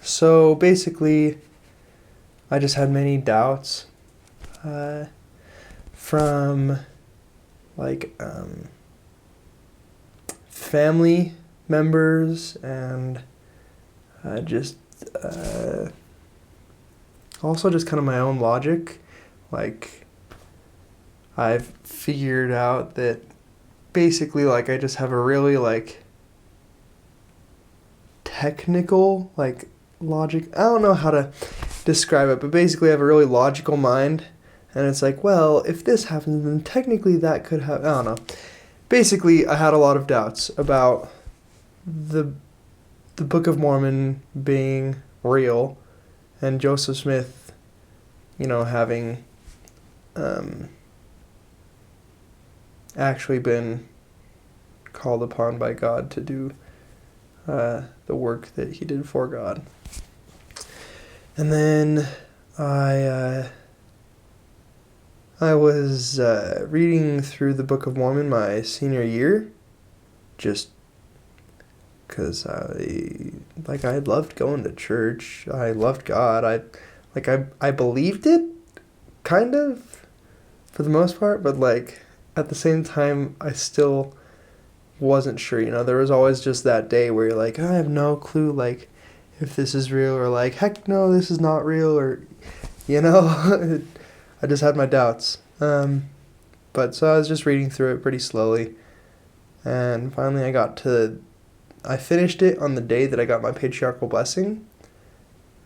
So basically, I just had many doubts from like family members and just also just kind of my own logic. Like, I've figured out that basically, like, I just have a really, like, technical, like, logic. I don't know how to describe it, but basically I have a really logical mind. And it's like, well, if this happens, then technically that could happen. I don't know. Basically, I had a lot of doubts about the Book of Mormon being real and Joseph Smith, having actually been called upon by God to do the work that he did for God. And then I was reading through the Book of Mormon my senior year, just because I loved going to church. I loved God. I believed it, kind of, for the most part, but like at the same time, I still wasn't sure. There was always just that day where you're like, I have no clue, like, if this is real, or like, heck no, this is not real, or, I just had my doubts. But so I was just reading through it pretty slowly, and finally I finished it on the day that I got my patriarchal blessing,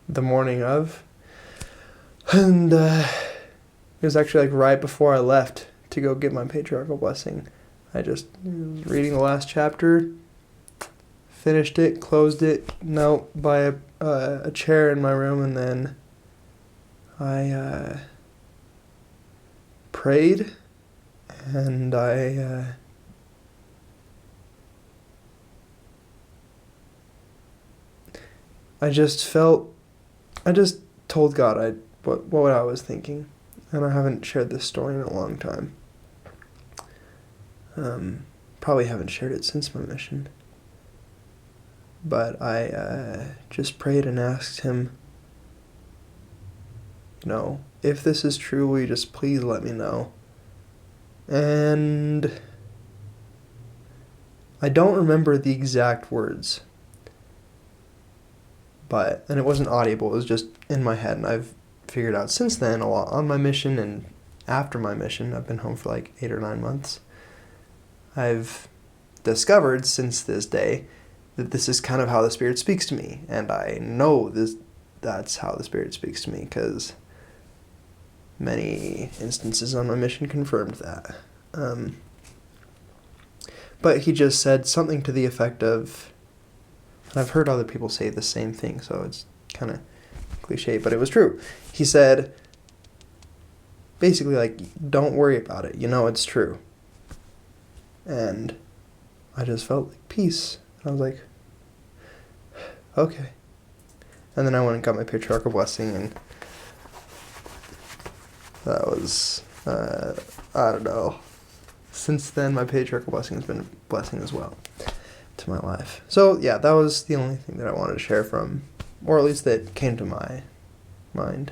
the morning of, and it was actually like right before I left to go get my patriarchal blessing. I just was reading the last chapter, finished it, closed it, knelt by a chair in my room, and then I prayed, and I just told God what I was thinking, and I haven't shared this story in a long time. Probably haven't shared it since my mission. But I just prayed and asked him, if this is true, will you just please let me know? And I don't remember the exact words, and it wasn't audible, it was just in my head, and I've figured out since then a lot on my mission and after my mission. I've been home for like 8 or 9 months. I've discovered since this day that this is kind of how the Spirit speaks to me, and I know that's how the Spirit speaks to me because many instances on my mission confirmed that. But he just said something to the effect of, and I've heard other people say the same thing, so it's kind of cliche, but it was true. He said, basically, like, don't worry about it. It's true. And I just felt like peace. I was like, okay. And then I went and got my patriarchal blessing, and that was, I don't know. Since then, my patriarchal blessing has been a blessing as well to my life. So, yeah, that was the only thing that I wanted to share from, or at least that came to my mind.